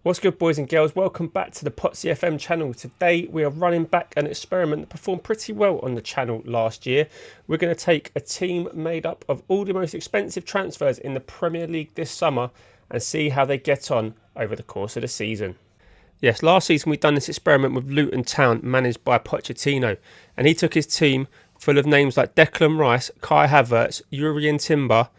What's good, boys and girls? Welcome back to the PottsyFM channel. Today we are running back an experiment that performed pretty well on the channel last year. We're going to take a team made up of all the most expensive transfers in the Premier League this summer and see how they get on over the course of the season. Yes, last season we've done this experiment with Luton Town, managed by Pochettino, and he took his team full of names like Declan Rice, Kai Havertz, Jurrien Timber,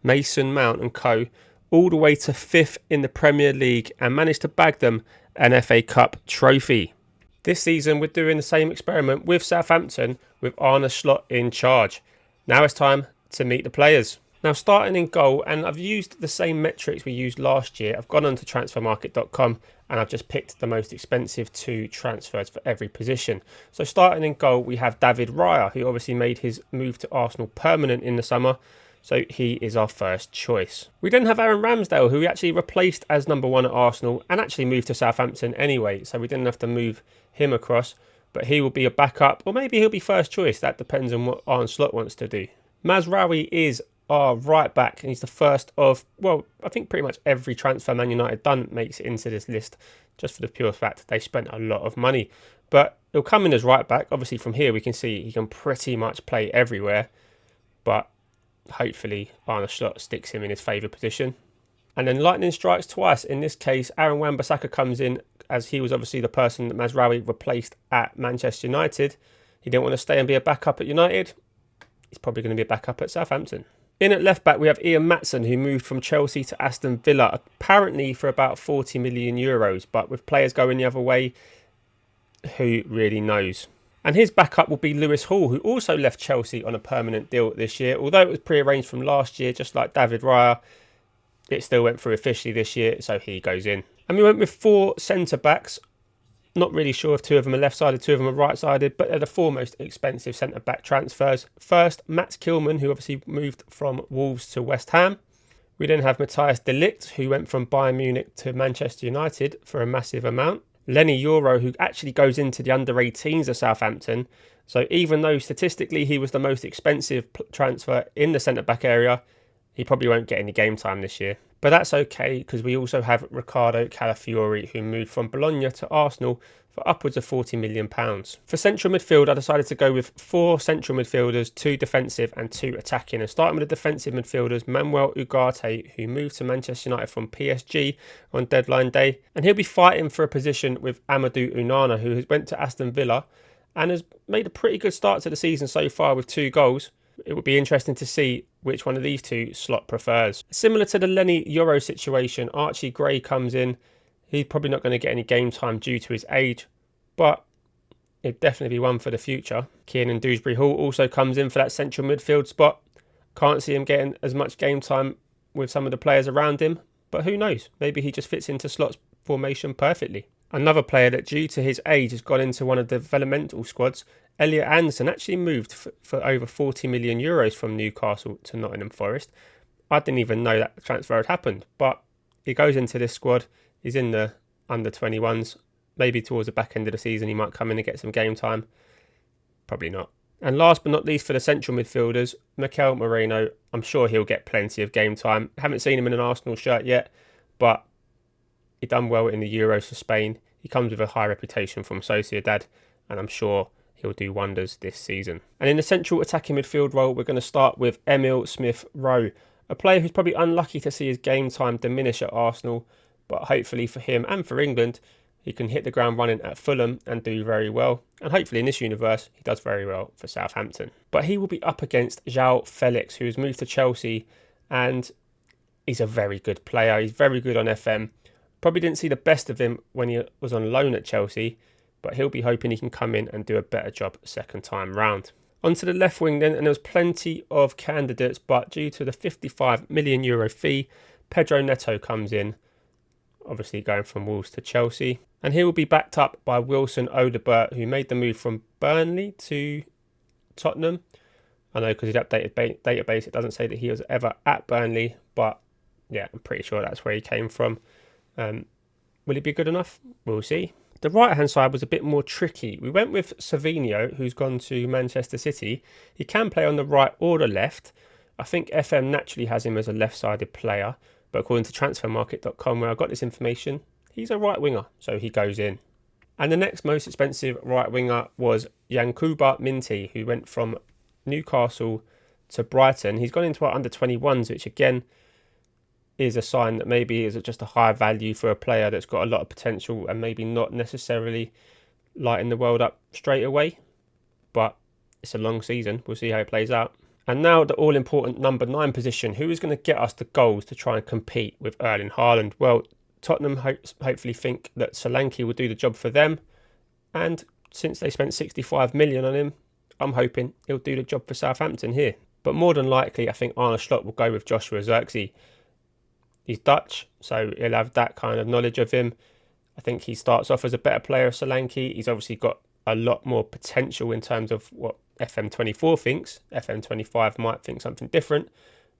Mason Mount and co, all the way to 5th in the Premier League and managed to bag them an FA Cup trophy. This season we're doing the same experiment with Southampton with Arne Slot in charge. Now it's time to meet the players. Now, starting in goal, and I've used the same metrics we used last year. I've gone on to transfermarket.com and I've just picked the most expensive 2 transfers for every position. So starting in goal, we have David Raya, who obviously made his move to Arsenal permanent in the summer. So he is our first choice. We then have Aaron Ramsdale, who we actually replaced as number 1 at Arsenal and actually moved to Southampton anyway. So we didn't have to move him across, but he will be a backup, or maybe he'll be first choice. That depends on what Arne Slot wants to do. Mazraoui is our right back, and he's the first of, well, I think pretty much every transfer Man United done makes it into this list, just for the pure fact they spent a lot of money. But he'll come in as right back. Obviously from here we can see he can pretty much play everywhere, but hopefully Arne Slot sticks him in his favourite position. And then lightning strikes twice. In this case, Aaron Wan-Bissaka comes in, as he was obviously the person that Mazraoui replaced at Manchester United. He didn't want to stay and be a backup at United. He's probably going to be a backup at Southampton. In at left back we have Ian Maatsen, who moved from Chelsea to Aston Villa, apparently for about 40 million euros, but with players going the other way, who really knows? And his backup will be Lewis Hall, who also left Chelsea on a permanent deal this year. Although it was pre-arranged from last year, just like David Raya, it still went through officially this year, so he goes in. And we went with 4 centre-backs. Not really sure if 2 of them are left-sided, 2 of them are right-sided, but they're the 4 most expensive centre-back transfers. First, Mats Kilman, who obviously moved from Wolves to West Ham. We then have Matthias de Ligt, who went from Bayern Munich to Manchester United for a massive amount. Lenny Yoro, who actually goes into the under-18s of Southampton. So even though statistically he was the most expensive transfer in the centre-back area, he probably won't get any game time this year. But that's okay, because we also have Riccardo Calafiori, who moved from Bologna to Arsenal for upwards of £40 million. For central midfield, I decided to go with 4 central midfielders, 2 defensive and 2 attacking. And starting with the defensive midfielders, Manuel Ugarte, who moved to Manchester United from PSG on deadline day. And he'll be fighting for a position with Amadou Onana, who went to Aston Villa and has made a pretty good start to the season so far with 2 goals. It would be interesting to see which one of these 2 Slot prefers. Similar to the Lenny Yoro situation, Archie Gray comes in. He's probably not going to get any game time due to his age, but it'd definitely be one for the future. Kiernan Dewsbury-Hall also comes in for that central midfield spot. Can't see him getting as much game time with some of the players around him, but who knows? Maybe he just fits into Slot's formation perfectly. Another player that, due to his age, has gone into one of the developmental squads, Elliot Anderson, actually moved for over 40 million euros from Newcastle to Nottingham Forest. I didn't even know that transfer had happened, but he goes into this squad. He's in the under-21s. Maybe towards the back end of the season he might come in and get some game time. Probably not. And last but not least, for the central midfielders, Mikel Moreno. I'm sure he'll get plenty of game time. Haven't seen him in an Arsenal shirt yet, but he done well in the Euros for Spain. He comes with a high reputation from Sociedad, and I'm sure he'll do wonders this season. And in the central attacking midfield role, we're going to start with Emil Smith-Rowe, a player who's probably unlucky to see his game time diminish at Arsenal, but hopefully for him and for England, he can hit the ground running at Fulham and do very well. And hopefully in this universe, he does very well for Southampton. But he will be up against João Felix, who's moved to Chelsea, and he's a very good player. He's very good on FM. Probably didn't see the best of him when he was on loan at Chelsea, but he'll be hoping he can come in and do a better job second time round. Onto the left wing then, and there was plenty of candidates, but due to the €55 million fee, Pedro Neto comes in, obviously going from Wolves to Chelsea. And he will be backed up by Wilson Odobert, who made the move from Burnley to Tottenham. I know because his updated database, it doesn't say that he was ever at Burnley, but yeah, I'm pretty sure that's where he came from. Will he be good enough? We'll see. The right-hand side was a bit more tricky. We went with Savinho, who's gone to Manchester City. He can play on the right or the left. I think FM naturally has him as a left-sided player, but according to transfermarket.com, where I got this information, he's a right winger, so he goes in. And the next most expensive right winger was Yankuba Minty, who went from Newcastle to Brighton. He's gone into our under 21s, which again is a sign that maybe is just a high value for a player that's got a lot of potential and maybe not necessarily lighting the world up straight away. But it's a long season. We'll see how it plays out. And now the all-important number 9 position. Who is going to get us the goals to try and compete with Erling Haaland? Well, Tottenham hopefully think that Solanke will do the job for them. And since they spent 65 million on him, I'm hoping he'll do the job for Southampton here. But more than likely, I think Arne Slot will go with Joshua Zirkzee. He's Dutch, so he'll have that kind of knowledge of him. I think he starts off as a better player of Solanke. He's obviously got a lot more potential in terms of what FM24 thinks. FM25 might think something different.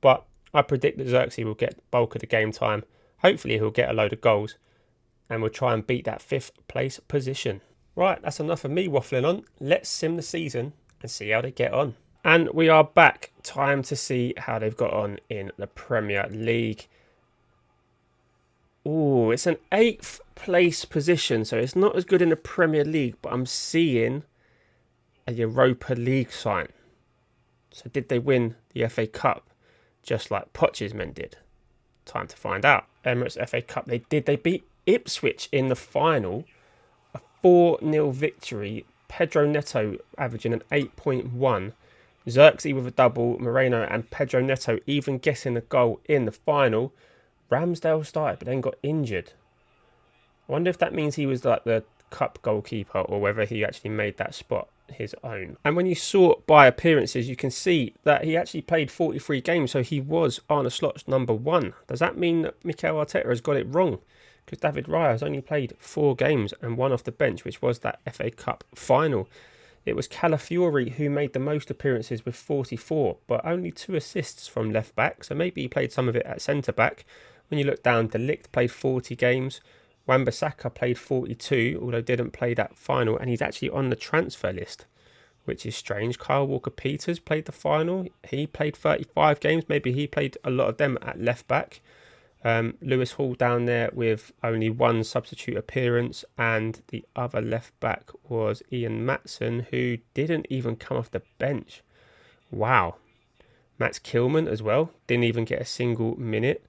But I predict that Zirkzee will get bulk of the game time. Hopefully he'll get a load of goals. And we'll try and beat that 5th place position. Right, that's enough of me waffling on. Let's sim the season and see how they get on. And we are back. Time to see how they've got on in the Premier League. Oh, it's an 8th place position, so it's not as good in the Premier League, but I'm seeing a Europa League sign. So did they win the FA Cup just like Pottsy's men did? Time to find out. Emirates FA Cup, they did. They beat Ipswich in the final. A 4-0 victory. Pedro Neto averaging an 8.1. Zirkzee with a double. Moreno and Pedro Neto even getting a goal in the final. Ramsdale started but then got injured. I wonder if that means he was like the cup goalkeeper or whether he actually made that spot his own. And when you sort by appearances, you can see that he actually played 43 games, so he was Arne Slot's number 1. Does that mean that Mikel Arteta has got it wrong? Because David Raya has only played 4 games and 1 off the bench, which was that FA Cup final. It was Calafiori who made the most appearances with 44, but only 2 assists from left back, so maybe he played some of it at centre back. When you look down, De Ligt played 40 games. Wan-Bissaka played 42, although didn't play that final, and he's actually on the transfer list, which is strange. Kyle Walker-Peters played the final. He played 35 games. Maybe he played a lot of them at left back. Lewis Hall down there with only 1 substitute appearance, and the other left back was Ian Matson, who didn't even come off the bench. Wow. Mats Kilman as well, didn't even get a single minute.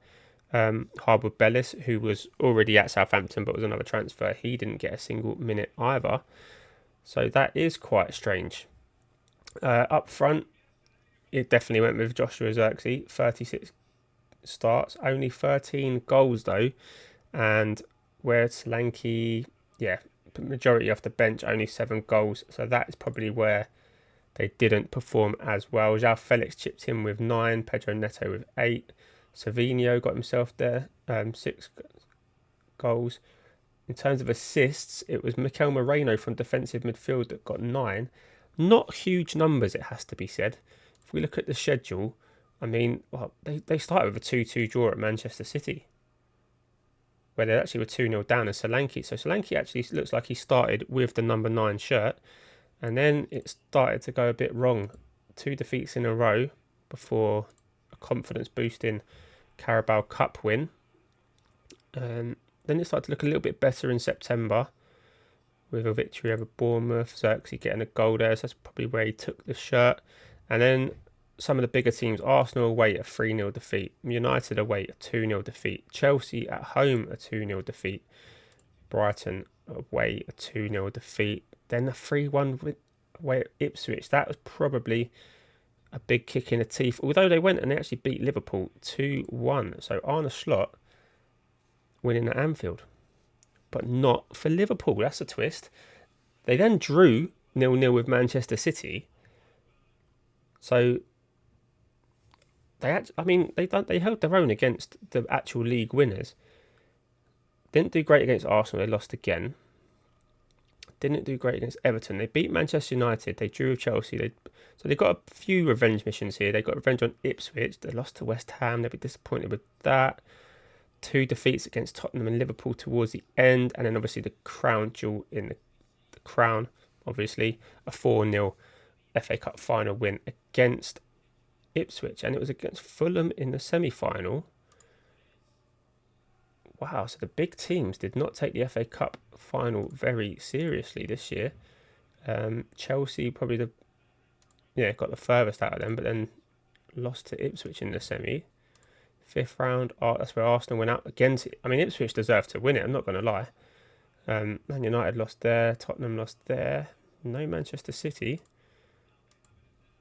Harwood Bellis, who was already at Southampton but was another transfer, he didn't get a single minute either. So that is quite strange. Up front, it definitely went with Joshua Zirkzee, 36 starts, only 13 goals though. And where Solanke, majority off the bench, only 7 goals. So that is probably where they didn't perform as well. João Felix chipped in with 9, Pedro Neto with 8. Savinho got himself there, 6 goals. In terms of assists, it was Mikel Moreno from defensive midfield that got 9. Not huge numbers, it has to be said. If we look at the schedule, I mean, well, they started with a 2-2 draw at Manchester City, where they actually were 2-0 down as Solanke. So Solanke actually looks like he started with the number 9 shirt, and then it started to go a bit wrong. 2 defeats in a row before a confidence-boosting Carabao Cup win. Then it started to look a little bit better in September with a victory over Bournemouth. Zirkzee getting a goal there, so that's probably where he took the shirt. And then some of the bigger teams, Arsenal away a 3-0 defeat, United away a 2-0 defeat, Chelsea at home a 2-0 defeat, Brighton away a 2-0 defeat, then a 3-1 away at Ipswich. That was probably a big kick in the teeth, although they went and they actually beat Liverpool 2-1. So Arne Slot winning at Anfield, but not for Liverpool. That's a twist. They then drew 0-0 with Manchester City. So they held their own against the actual league winners. Didn't do great against Arsenal. They lost again. Didn't do great against Everton. They beat Manchester United. They drew with Chelsea. So they got a few revenge missions here. They got revenge on Ipswich. They lost to West Ham. They'll be disappointed with that. 2 defeats against Tottenham and Liverpool towards the end. And then obviously the crown jewel in the crown. Obviously a 4-0 FA Cup final win against Ipswich. And it was against Fulham in the semi-final. wow, so the big teams did not take the FA Cup final very seriously this year. Chelsea probably got the furthest out of them, but then lost to Ipswich in the semi. 5th round, that's where Arsenal went out again. I mean, Ipswich deserved to win it, I'm not going to lie. Man United lost there, Tottenham lost there. No Manchester City.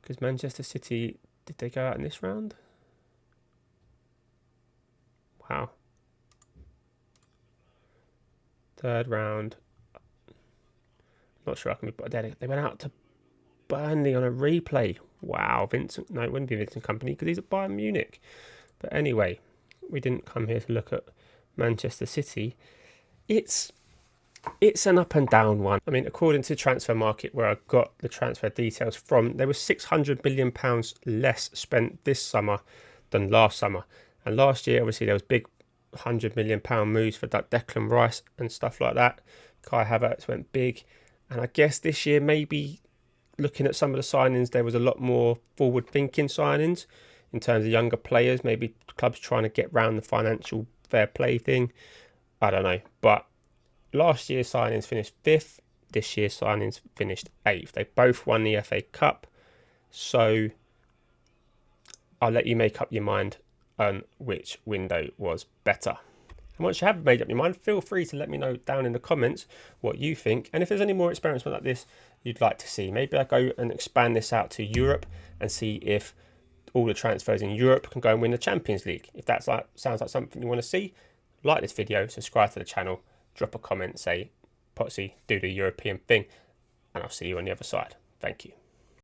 Because Manchester City, did they go out in this round? Wow. 3rd round. Not sure I can be, but they went out to Burnley on a replay. Wow, no, it wouldn't be Vincent Company because he's at Bayern Munich. But anyway, we didn't come here to look at Manchester City. It's an up and down one. I mean, according to Transfer Market, where I got the transfer details from, there was £600 million less spent this summer than last summer. And last year, obviously, there was big £100 million moves for Declan Rice and stuff like that. Kai Havertz went big. And I guess this year, maybe looking at some of the signings, there was a lot more forward-thinking signings in terms of younger players. Maybe clubs trying to get round the financial fair play thing. I don't know. But last year's signings finished 5th. This year's signings finished 8th. They both won the FA Cup. So I'll let you make up your mind on which window was better. And once you have made up your mind, feel free to let me know down in the comments what you think. And if there's any more experiments like this you'd like to see, maybe I go and expand this out to Europe and see if all the transfers in Europe can go and win the Champions League. If that sounds like something you want to see, like this video, subscribe to the channel, drop a comment, say, Potsy, do the European thing, and I'll see you on the other side. Thank you.